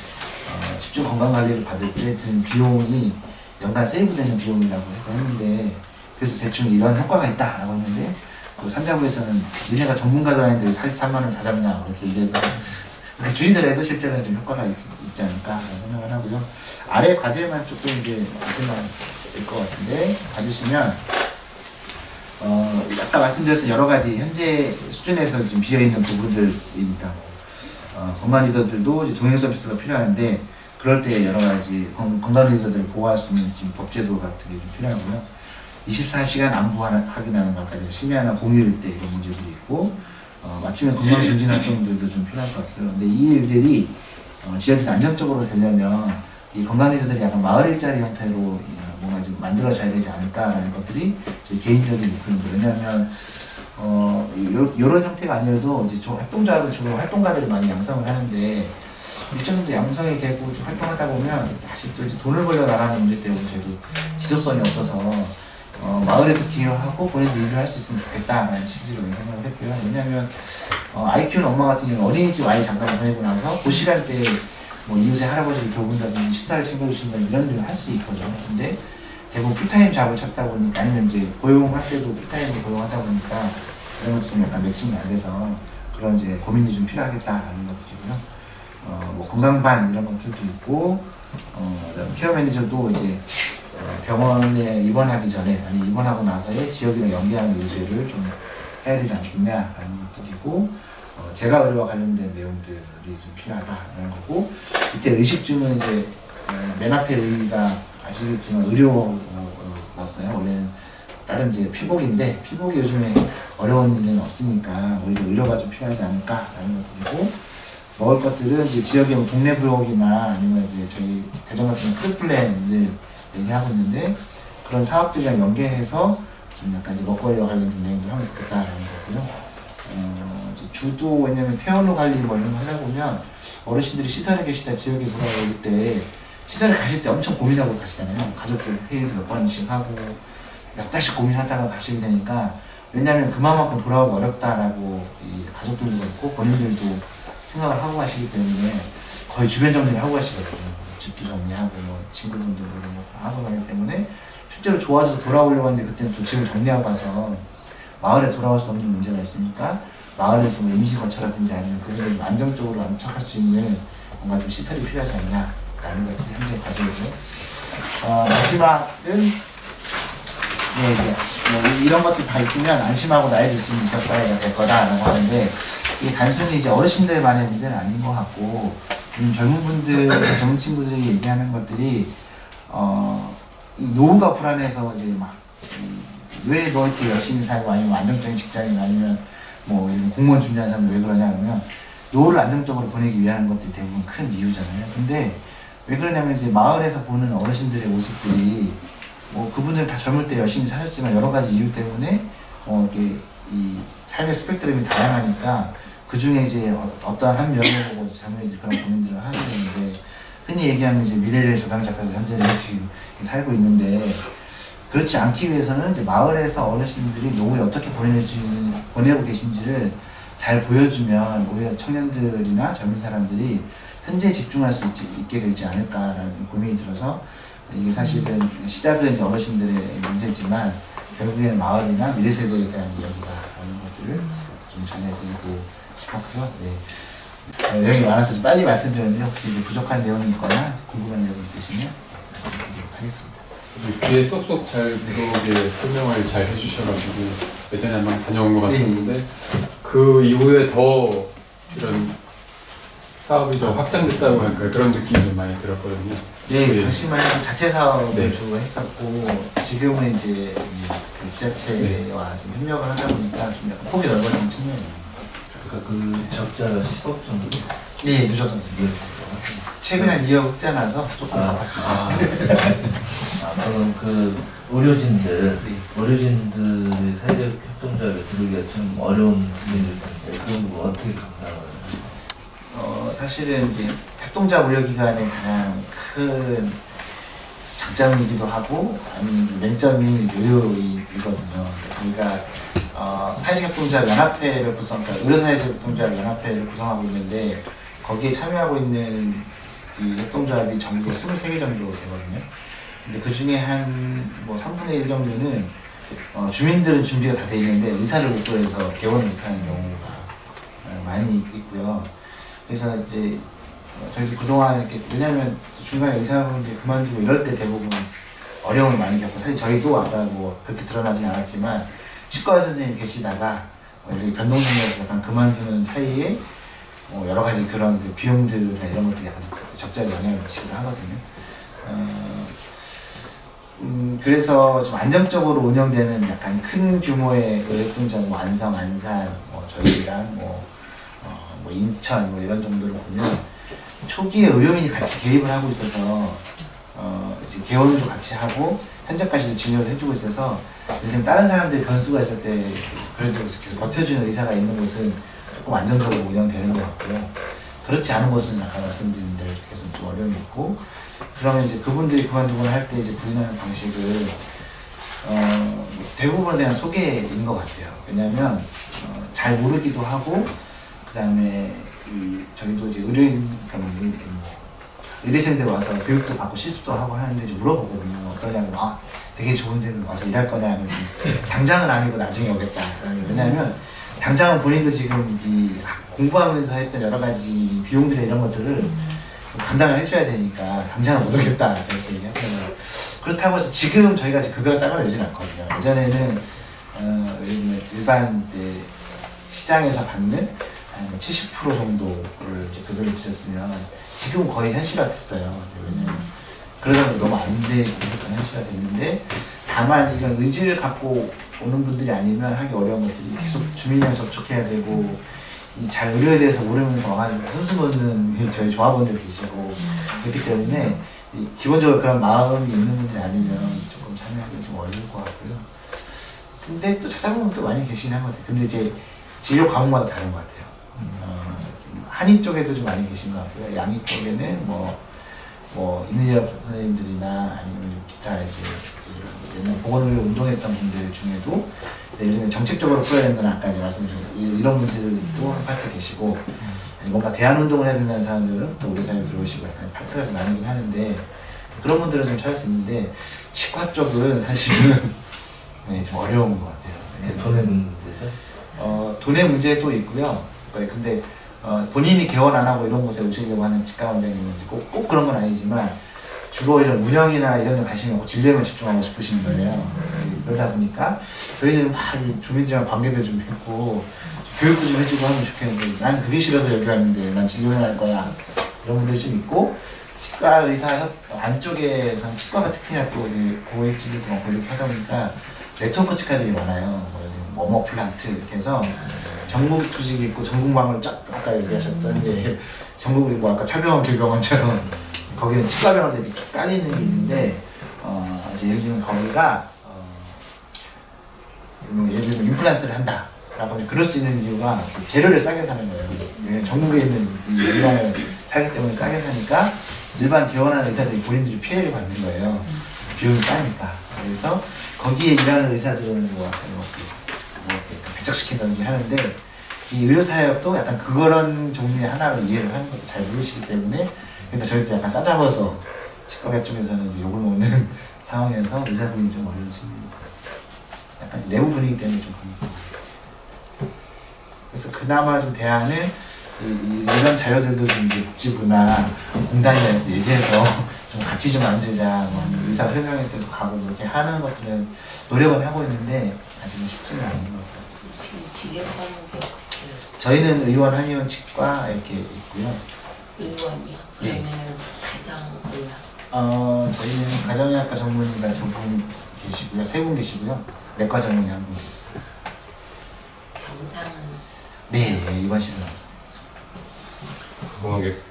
집중 건강 관리를 받을 때 드는 비용이 연간 세이브되는 비용이라고 해서 했는데, 그래서 대충 이런 효과가 있다라고 했는데, 그 산자부에서는 니네가 전문가도 아닌데 43만 원 다 잡냐 이렇게 얘기해서 주의들 해도 실제로는 좀 효과가 있지 않을까 생각을 하고요. 아래 과제만 조금 이제 마지막일 것 같은데 봐주시면, 아까 말씀드렸던 여러 가지 현재 수준에서 지금 비어있는 부분들입니다. 건강 리더들도 이제 동행 서비스가 필요한데, 그럴 때 여러 가지 건강 리더들을 보호할 수 있는 지금 법제도 같은 게 좀 필요하고요. 24시간 안부 확인하는 것까지 심야나 공휴일 때 이런 문제들이 있고, 마침내 건강 증진 활동들도 좀 필요할 것 같아요. 근데 이 일들이 지역에서 안정적으로 되려면 이 건강 리더들이 약간 마을 일자리 형태로 뭔가 좀 만들어져야 되지 않을까라는 것들이 저희 개인적인 목표입니다. 왜냐하면 이런 형태가 아니어도 이제 활동자를 주로 활동가들을 많이 양성을 하는데, 일정 정도 양성이 되고 좀 활동하다 보면 다시 또 이제 돈을 벌려 나가는 문제 때문에 저희도 지속성이 없어서 마을에도 기여하고 본인도 일을 할 수 있으면 좋겠다라는 취지로 생각을 했고요. 왜냐하면 IQ는 엄마 같은 경우는 어린이집 아이 잠깐 보내고 나서 그 시간대에 뭐 이웃의 할아버지를 돌본다든지 식사를 챙겨주신다든지 이런 일을 할 수 있거든요. 근데 대부분 풀타임 잡을 찾다 보니까 아니면 이제 고용할 때도 풀타임을 고용하다 보니까 그런 것도 좀 약간 매칭이 안 돼서 그런 이제 고민이 좀 필요하겠다라는 것들이고요. 뭐 건강반 이런 것들도 있고 케어 매니저도 이제 병원에 입원하기 전에 아니 입원하고 나서의 지역이랑 연계하는 의제를 좀 해야 되지 않겠냐라는 것들이고 재가 의료와 관련된 내용들이 좀 필요하다라는 거고 이때 의식주는 이제 맨 앞에 의의가 아시겠지만 의료였어요. 원래는 다른 이제 피복인데 피복이 요즘에 어려운 일은 없으니까 오히려 의료가 좀 필요하지 않을까라는 것들이고 먹을 것들은 이제 지역의 뭐 동네 부엌이나 아니면 이제 저희 대전 같은 푸드플랜을 얘기하고 있는데 그런 사업들이랑 연계해서 좀 약간 이제 먹거리와 관련된 내용들을 하면 좋겠다라는 거고요. 이제 주도 왜냐면 퇴원 후 관리 뭐 이런 거 하다 보면 어르신들이 시설에 계시다 지역에 돌아올 때 시설에 가실 때 엄청 고민하고 가시잖아요. 가족들 회의도 몇 번씩 하고 몇 달씩 고민하다가 가시게 되니까 왜냐하면 그만큼 돌아오기 어렵다라고 이 가족들도 그렇고 본인들도 생각을 하고 가시기 때문에 거의 주변 정리를 하고 가시거든요. 집도 정리하고 뭐 친구분들도 뭐 하고 가기 때문에 실제로 좋아져서 돌아오려고 하는데 그때는 또 집을 정리하고 가서 마을에 돌아올 수 없는 문제가 있으니까 마을에서 뭐 임시 거처라든지 아니면 그들을 안정적으로 안착할 수 있는 뭔가 좀 시설이 필요하지 않냐라는 것들이 현재 과제이고요. 마지막은 네, 이제 뭐 이런 것들 다 있으면 안심하고 나이 들 수 있는 지역사회가 될 거다라고 하는데 이게 단순히 이제 어르신들만의 문제는 아닌 것 같고 젊은 분들, 젊은 친구들이 얘기하는 것들이 이 노후가 불안해서 이제 막 왜 너 이렇게 열심히 살고 아니면 안정적인 직장인 아니면 뭐 공무원 준비하는 사람들 왜 그러냐 그러면 노후를 안정적으로 보내기 위한 것들이 대부분 큰 이유잖아요. 근데 왜 그러냐면 이제 마을에서 보는 어르신들의 모습들이 뭐 그분들 다 젊을 때 열심히 사셨지만 여러 가지 이유 때문에 이렇게 이 삶의 스펙트럼이 다양하니까 그 중에 이제 어떠한 한 면을 보고 젊은 이제 그런 고민들을 하게 되는데 흔히 얘기하는 이제 미래를 저당잡혀서 현재를 지금 살고 있는데 그렇지 않기 위해서는 이제 마을에서 어르신들이 노후에 어떻게 보내고 계신지를 잘 보여주면 오히려 청년들이나 젊은 사람들이 현재에 집중할 수 있게 되지 않을까라는 고민이 들어서 이게 사실은 시작은 이제 어르신들의 문제지만 결국에는 마을이나 미래 세대에 대한 이야기다라는 것들을 좀 전해드리고 싶었고요. 네. 내용이 많아서 좀 빨리 말씀드렸는데 혹시 이제 부족한 내용이 있거나 궁금한 내용이 있으시면 말씀드리도록 하겠습니다. 귀에 쏙쏙 잘 들어오게 설명을 잘 해주셔가지고 예전에 한번 다녀온 것 같았는데 그 이후에 더 이런 사업이 좀 확장됐다고 할까요? 그런 느낌이 좀 많이 들었거든요. 네, 당시만 해도 자체 사업을 네. 주로 했었고 지금은 이제 그 지자체와 좀 협력을 하다 보니까 좀 약간 폭이 넓어진 측면이에요. 그러니까 그 적자가 10억 정도? 네, 누적은 최근에 한 2억 흑자나서 조금 갚았습니다. 그럼 그 의료진들, 네. 의료진들의 사회적 협동조합에 들어오기가 좀 어려운 일일 텐데 그런 거 어떻게 감당을? 사실은 이제 협동자 의료기관의 가장 큰 장점이기도 하고 아니면 맹점이 의료이거든요. 저희가 사회적 협동조합 연합회를 그러니까 의료사회적 협동조합 연합회를 구성하고 있는데 거기에 참여하고 있는 이 협동조합이 전국에 23개 정도 되거든요. 근데 그 중에 한 뭐 3분의 1 정도는 주민들은 준비가 다 돼 있는데 의사를 못 구해서 개원을 못하는 경우가 많이 있고요. 그래서 이제 저희도 그동안 이렇게 왜냐면 중간에 의사분들이 그만두고 이럴 때 대부분 어려움을 많이 겪고 사실 저희도 아까 뭐 그렇게 드러나진 않았지만 치과 선생님이 계시다가 이렇게 변동성에서 약간 그만두는 사이에 여러 가지 그런 그 비용들이나 이런 것들이 약간 적자에 영향을 미치기도 하거든요. 그래서 좀 안정적으로 운영되는 약간 큰 규모의 의료협동조합, 뭐 안성, 안산, 저희랑 뭐 인천 뭐 이런 정도를 보면 초기에 의료인이 같이 개입을 하고 있어서 이제 개원도 같이 하고 현장까지도 진료를 해주고 있어서 요즘 다른 사람들이 변수가 있을 때 그래도 계속 버텨주는 의사가 있는 곳은 조금 안정적으로 운영되는 것 같고요. 그렇지 않은 곳은 아까 말씀드린 대로 계속 좀 어려움이 있고 그러면 이제 그분들이 그만두거나 할 때 이제 부인하는 방식을 대부분에 대한 소개인 것 같아요. 왜냐하면 잘 모르기도 하고 그 다음에 저희도 이제 의대생들 와서 교육도 받고 실습도 하고 하는데 이제 물어보거든요. 어떠냐면 되게 좋은 데는 와서 일할 거냐 하면 당장은 아니고 나중에 오겠다. 왜냐하면 당장은 본인도 지금 공부하면서 했던 여러 가지 비용들 이런 것들을 감당을 해줘야 되니까 당장은 못 오겠다 이렇게 얘기하잖아요. 그렇다고 해서 지금 저희가 급여가 작아지진 않거든요. 예전에는 일반 이제 시장에서 받는 한 70% 정도를 이제 급여를 드렸으면 지금은 거의 현실화됐어요. 왜냐면 그러다 보니 너무 안 되고 해서 현실화됐는데 다만 이런 의지를 갖고 오는 분들이 아니면 하기 어려운 것들이 계속 주민이랑 접촉해야 되고 잘 의료에 대해서 모르면서 와가지고 순수 놓는 저희 조합원들 계시고 그렇기 때문에 기본적으로 그런 마음이 있는 분들이 아니면 조금 참여하기 좀 어려울 것 같고요. 근데 또 찾아보면 또 많이 계시긴 한 것 같아요. 근데 이제 진료 과목마다 다른 것 같아요. 한의 쪽에도 좀 많이 계신 것 같고요. 양의 쪽에는 인의학 선생님들이나 아니면 기타 이제 옛날 보건의료 운동했던 분들 중에도 예를 들면 정책적으로 풀어야 된다는 아까 이제 말씀드린 이런 분들도 한 파트 계시고 뭔가 대안운동을 해야 된다는 사람들은 또 우리 사회에 들어오시고 약간 파트가 좀 나누긴 하는데 그런 분들은 좀 찾을 수 있는데 치과 쪽은 사실은 좀 어려운 것 같아요. 돈의 문제죠? 돈의 문제도 있고요. 근데 본인이 개원 안 하고 이런 곳에 오시려고 하는 치과 원장님은 꼭 그런 건 아니지만 주로 이런 운영이나 이런 데 관심이 없고 진료에만 집중하고 싶으신 거예요. 그러다 보니까 저희는 막 주민들이랑 관계도 좀 맺고 교육도 좀 해주고 하면 좋겠는데 난 그게 싫어서 여기 왔는데 난 진료만 할 거야 이런 분들이 좀 있고 치과 의사 안쪽에서는 치과가 특히나 또 고액진료도 많고 이렇게 하다 보니까 네트워크 치과들이 많아요. 어머플란트 이렇게 해서 전국이 조직이 있고 전국망을 쫙 아까 얘기하셨던 게 전국이 아까 차병원 길병원처럼 거기는 치과병원들이 깔리는 게 있는데 이제 예를 들면 거기가 예를 들면 임플란트를 한다 라고 하면 그럴 수 있는 이유가 재료를 싸게 사는 거예요. 전국에 있는 이 물량을 사기 때문에 싸게 사니까 일반 개원하는 의사들이 본인들이 피해를 받는 거예요. 비용이 싸니까. 그래서 거기에 일하는 의사들은 배척시킨다든지 하는데 이 의료사협도 약간 그런 종류의 하나로 이해를 하는 것도 잘 모르시기 때문에 그러니까 저희도 약간 싸잡아서 치과계 쪽에서는 이제 욕을 먹는 상황에서 의사분이 좀 어려운 측면이 있습니다. 약간 내부 분위기 때문에 좀 그런 것 같아요. 그래서 그나마 좀 대안은 이런 자료들도 좀 이제 복지부나 공단이랑 얘기해서 좀 같이 좀 만들자, 의사 설명회 때도 가고 이렇게 하는 것들은 노력은 하고 있는데 아직은 쉽지는 않은 것 같습니다. 지금 진료 과목이 저희는 의원, 한의원, 치과 이렇게 있고요. 의원이요? 네. 그러면 가정의학? 저희는 가정의학과 전문의가 2분 계시고요. 3분 계시고요. 내과 전문의 1분. 병상은? 네, 이번 시즌 나왔습니다.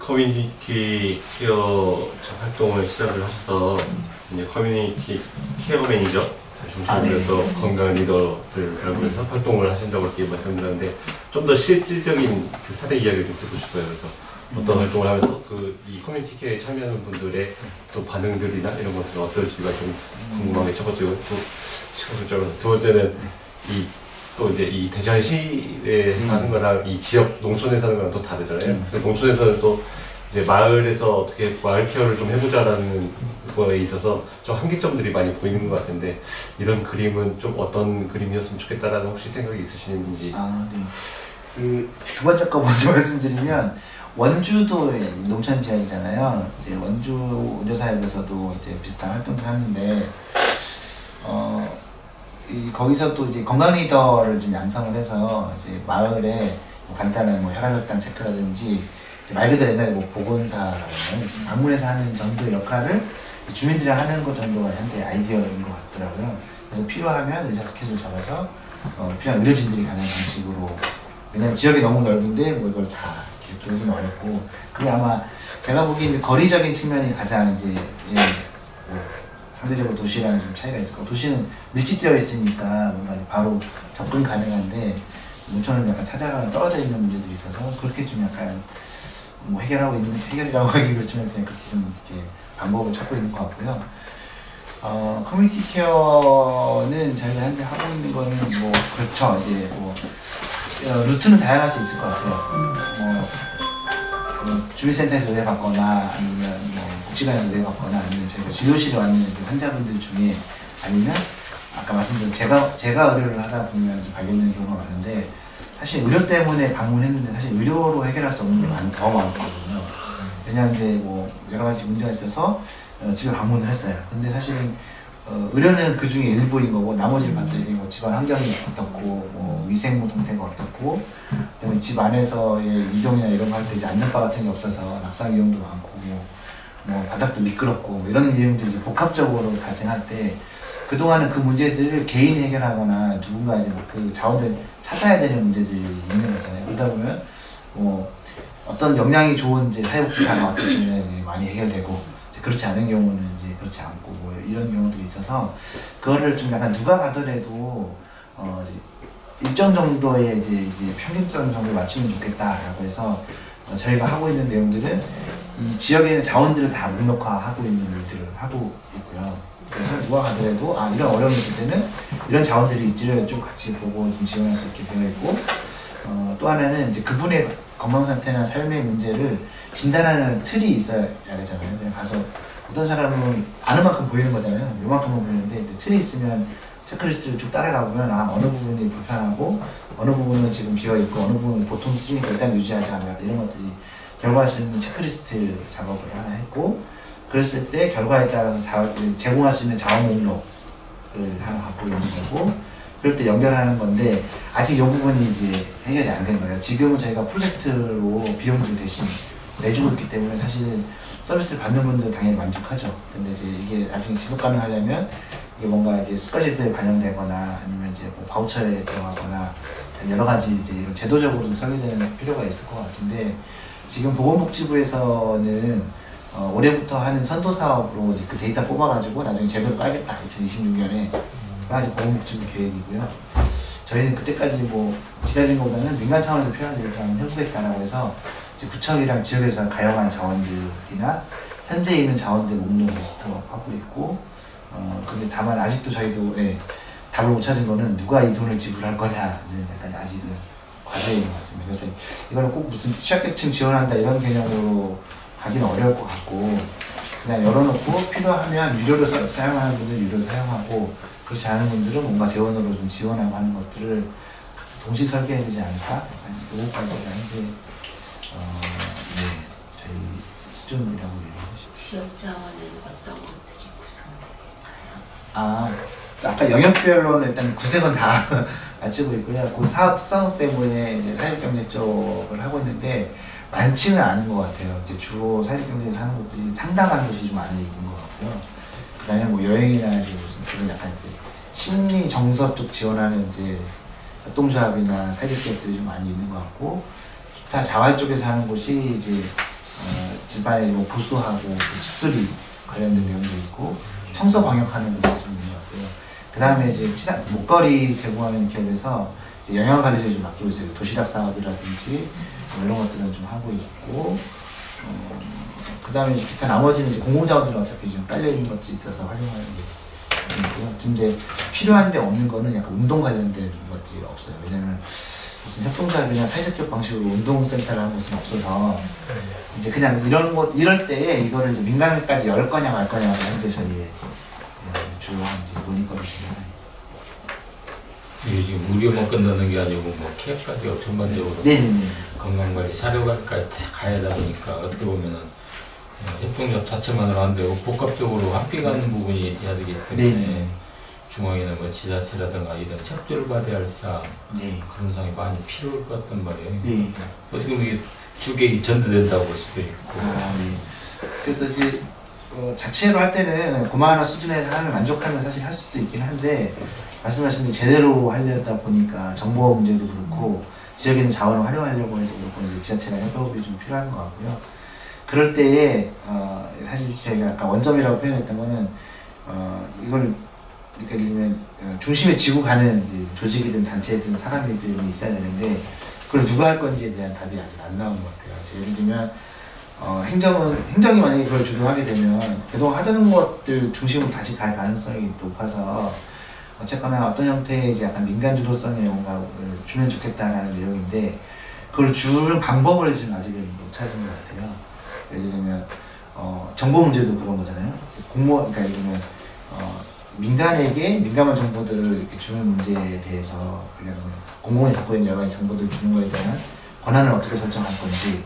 커뮤니티 케어 활동을 시작을 하셔서 이제 커뮤니티 케어 매니저 중심으로 건강 리더를 결합해서 활동을 하신다고 이렇게 말씀드렸는데 좀 더 실질적인 그 사례 이야기를 좀 듣고 싶어요. 그래서 어떤 활동을 하면서 이 커뮤니티 케어에 참여하는 분들의 또 반응들이나 이런 것들은 어떨지가 좀 궁금한 게 첫 번째고 두 번째는 또 이제 이 대전시에 사는 거랑 이 지역 농촌에 사는 거랑 또 다르잖아요. 농촌에서는 또 이제 마을에서 어떻게 마을 케어를 좀 해보자라는 거에 있어서 좀 한계점들이 많이 보이는 것 같은데 이런 그림은 좀 어떤 그림이었으면 좋겠다라는 혹시 생각이 있으신지? 네. 두 번째 거 먼저 말씀드리면 원주도 농촌 지역이잖아요. 이제 원주 의료사협에서도 이제 비슷한 활동을 하는데 거기서 또 이제 건강 리더를 좀 양성을 해서 이제 마을에 간단한 혈압혈당 체크라든지 말 그대로 옛날에 보건사라고 방문해서 하는 정도의 역할을 주민들이 하는 것 정도가 현재 아이디어인 것 같더라고요. 그래서 필요하면 의사 스케줄 잡아서 필요한 의료진들이 가는 방식으로 왜냐면 지역이 너무 넓은데 이걸 다 이렇게 돌기는 어렵고 그게 아마 제가 보기에는 거리적인 측면이 가장 이제 상대적으로 도시랑 좀 차이가 있을 거고 도시는 밀집되어 있으니까 뭔가 바로 접근 가능한데 농촌은 약간 찾아가는 떨어져 있는 문제들이 있어서 그렇게 좀 약간 해결이라고 하기 그렇지만 그냥 그렇게 좀 이렇게 방법을 찾고 있는 것 같고요. 커뮤니티 케어는 저희가 현재 하고 있는 거는 뭐 그렇죠. 이제 뭐 루트는 다양할 수 있을 것 같아요. 주민센터에서 의뢰받거나 아니면 뭐 복지관에서 의뢰받거나 아니면 저희가 진료실에 왔는 환자분들 중에 아니면 아까 말씀드린 제가 의료를 하다 보면 발견되는 경우가 많은데 사실 의료 때문에 방문했는데 사실 의료로 해결할 수 없는 게 더 많거든요. 왜냐하면 이제 뭐 여러 가지 문제가 있어서 집에 방문을 했어요. 근데 사실은 의료는 그 중에 일부인 거고 나머지를 봤더니 뭐 집안 환경이 어떻고 뭐 위생 상태가 어떻고 그다음에 집 안에서의 이동이나 이런 거 할 때 이제 안전바 같은 게 없어서 낙상 위험도 많고 뭐 바닥도 미끄럽고 뭐 이런 위험들이 이제 복합적으로 발생할 때 그동안은 그 문제들을 개인이 해결하거나 누군가 이제 그 자원을 찾아야 되는 문제들이 있는 거잖아요. 그러다 보면 뭐 어떤 역량이 좋은 이제 사회복지사가 왔을 때는 이제 많이 해결되고 그렇지 않은 경우는 이제 그렇지 않고 뭐 이런 경우들이 있어서 그거를 좀 약간 누가 가더라도 이제 일정 정도의 이제 평균점 정도 맞추면 좋겠다라고 해서 저희가 하고 있는 내용들은 이 지역에 있는 자원들을 다 목록화하고 있는 일들을 하고 있고요. 그래서 누가 가더라도 이런 어려움이 있을 때는 이런 자원들이 있지를 좀 같이 보고 좀 지원할 수 있게 되어 있고 또 하나는 이제 그분의 건강 상태나 삶의 문제를 진단하는 틀이 있어야 되잖아요. 그냥 가서 어떤 사람은 아는 만큼 보이는 거잖아요. 요만큼은 보이는데 틀이 있으면 체크리스트를 쭉 따라가 보면 어느 부분이 불편하고 어느 부분은 지금 비어있고 어느 부분은 보통 수준이니까 일단 유지하자 이런 것들이 결과할 수 있는 체크리스트 작업을 하나 했고 그랬을 때 결과에 따라서 제공할 수 있는 자원 목록을 하나 갖고 있는 거고 그럴 때 연결하는 건데 아직 이 부분이 이제 해결이 안 된 거예요. 지금은 저희가 프로젝트로 비용들을 대신 내주고 있기 때문에 사실은 서비스를 받는 분들은 당연히 만족하죠. 근데 이제 이게 나중에 지속 가능하려면 이게 뭔가 이제 수가제도에 반영되거나 아니면 이제 뭐 바우처에 들어가거나 여러 가지 이제 이런 제도적으로 좀 설계되는 필요가 있을 것 같은데 지금 보건복지부에서는 올해부터 하는 선도 사업으로 이제 그 데이터 뽑아가지고 나중에 제대로 깔겠다 2026년에 이제 보건복지부 계획이고요. 저희는 그때까지 뭐 기다리는 것보다는 민간 차원에서 필요한 일을 좀 해보겠다라고 해서 이제 구청이랑 지역에서 가용한 자원들이나 현재 있는 자원들 목록 리스트하고 있고 근데 다만 아직도 저희도 답을 못 찾은 거는 누가 이 돈을 지불할 거냐는 약간 아직은 과제인 것 같습니다. 그래서 이거는 꼭 무슨 취약계층 지원한다 이런 개념으로 가기는 어려울 것 같고 그냥 열어놓고 필요하면 유료로 사용하는 분들 유료 사용하고 그렇지 않은 분들은 뭔가 재원으로 좀 지원하고 하는 것들을 동시 설계해야 되지 않을까? 요거까지가 현재 저희 수준이라고 얘기하고 싶습니다. 지역 자원은 어떤 것들이 구성되어 있어요? 아까 영역별로는 일단 구색은 다 마치고 있고요. 그 사업 특성 때문에 이제 사회경제 쪽을 하고 있는데 많지는 않은 것 같아요. 이제 주로 사회경제에서 하는 것들이 상당한 곳이 좀 안에 있는 것 같고요. 그다음에 뭐 여행이나 이제 무슨 그런 약간 이제 심리 정서 쪽 지원하는 이제 협동조합이나 사회기업들이 좀 많이 있는 것 같고 기타 자활 쪽에서 하는 곳이 이제 집안에 뭐 보수하고 그 집수리 관련된 내용도 있고 청소 방역하는 곳이 좀 있는 것 같고요. 그 다음에 이제 목걸이 제공하는 기업에서 이제 영양 관리를 좀 맡기고 있어요. 도시락 사업이라든지 뭐 이런 것들은 좀 하고 있고 그 다음에 기타 나머지는 이제 공공자원들은 어차피 좀 딸려 있는 것들이 있어서 활용하는 게 있고요. 지금 이제 필요한데 없는 거는 약간 운동 관련된 것들이 없어요. 왜냐면 무슨 협동조합이나 사회적 기업 방식으로 운동센터를 하는 곳은 없어서 이제 그냥 이럴 때에 이거를 민간까지 열 거냐 말 거냐가 현재 저희의 주요한 논의거리입니다. 이게 지금 의료만 끝나는 게 아니고 뭐 케어까지 전반적으로 건강관리, 사료관리까지 다 가야 되다 보니까 어떻게 보면은 협동조합 자체만으로 안 되고 복합적으로 함께 가는 부분이 돼야 되기 때문에 중앙에는 뭐 지자체라든가 이런 협조를 받아야 할 사항 그런 사항이 많이 필요할 것 같단 말이에요. 어떻게 보면 이게 주객이 전도된다고 볼 수도 있고. 그래서 이제 자체로 할 때는 그만한 수준에서 하면 만족하면 사실 할 수도 있긴 한데 말씀하신 대로 제대로 하려다 보니까 정보 문제도 그렇고 지역에 있는 자원을 활용하려고 해도 그렇고 이제 지자체랑 협업이 좀 필요한 것 같고요. 그럴 때에 사실 저희가 아까 원점이라고 표현했던 거는 이걸 예를 들면 중심에 쥐고 가는 조직이든 단체든 사람이든 있어야 되는데 그걸 누가 할 건지에 대한 답이 아직 안 나온 것 같아요. 예를 들면 행정이 만약에 그걸 주도하게 되면 그동안 하던 것들 중심으로 다시 갈 가능성이 높아서 어쨌거나 어떤 형태의 이제 약간 민간 주도성의 뭔가를 주면 좋겠다라는 내용인데 그걸 주는 방법을 지금 아직은 못 찾은 것 같아요. 예를 들면 정보 문제도 그런 거잖아요. 그러니까 예를 들면 민간에게 민감한 정보들을 이렇게 주는 문제에 대해서 공공이 갖고 있는 여러 가지 정보들을 주는 거에 대한 권한을 어떻게 설정할 건지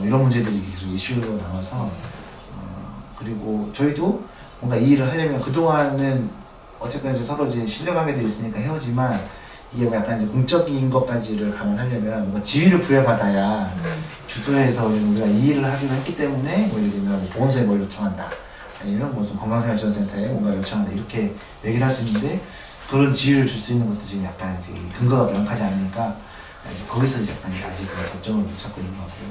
이런 문제들이 계속 이슈로 남아서 그리고 저희도 뭔가 이 일을 하려면 그동안은 어쨌거나 이제 서로 이제 신뢰관계들이 있으니까 헤어지만 이게 뭐 약간 이제 공적인 것까지를 감안하려면 뭔가 지위를 부여받아야 주도해서 우리가 이 일을 하기로 했기 때문에 뭐 예를 들면 뭐 보건소에 뭘 요청한다 아니면 무슨 건강생활지원센터에 뭔가 요청한다 이렇게 얘기를 할 수 있는데 그런 지위를 줄 수 있는 것도 지금 약간 이제 근거가 명확하지 않으니까 이제 거기서 이제 약간 아직 접점을 못 찾고 있는 것 같고요.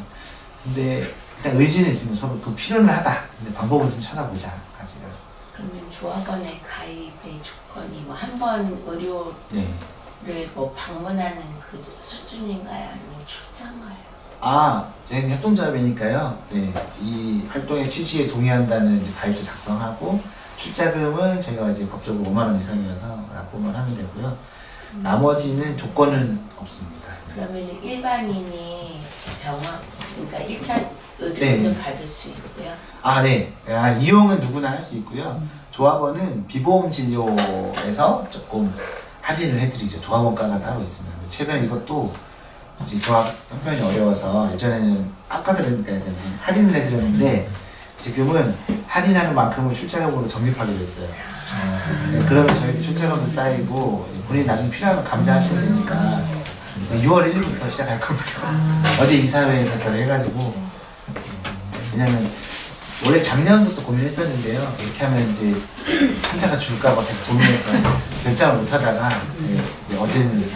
근데 일단 의지는 있으면 서로 그 필요는 하다. 근데 방법을 좀 찾아보자. 가지가. 그러면 조합원의 가입의 조건이 뭐 한 번 의료를 뭐 방문하는 그 수준인가요? 아니면 출장가요? 저희는 협동조합이니까요. 네, 이 활동의 취지에 동의한다는 이제 가입서 작성하고 출자금은 저희가 이제 법적으로 5만 원 이상이어서 납부만 하면 되고요. 나머지는 조건은 없습니다. 그러면 일반인이 병원, 그러니까 1차 의료를 받을 수 있고요? 네. 이용은 누구나 할 수 있고요. 조합원은 비보험 진료에서 조금 할인을 해드리죠. 조합원가가 따로 있습니다. 최근에 이것도 이제 조합 형편이 어려워서 예전에는 아까도 그러니까 할인을 해드렸는데 지금은 할인하는 만큼을 출자금으로 적립하기로 했어요. 그러면 저희도 출자금도 쌓이고 본인이 나중에 필요하면 감자하시면 되니까 6월 1일부터 시작할 겁니다. 어제 이사회에서 결의해가지고 왜냐면 원래 작년부터 고민했었는데요. 이렇게 하면 이제 환자가 줄까봐 계속 고민해서 결정을 못하다가 어제는 이제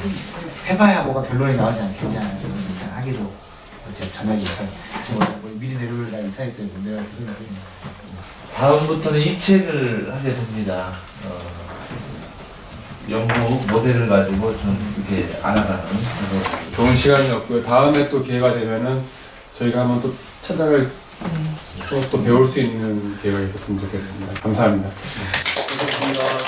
해봐야 뭐가 결론이 나오지 않겠냐 일단 하기로 어제 저녁에 미리 내려올라 이사회 때 내가 쓰는데 다음부터는 이 책을 하게 됩니다. 연구 모델을 가지고 좀 이렇게 알아가는 좋은 시간이었고요. 다음에 또 기회가 되면은 저희가 한번 또 찾아갈 또 배울 수 있는 기회가 있었으면 좋겠습니다. 감사합니다. 고맙습니다.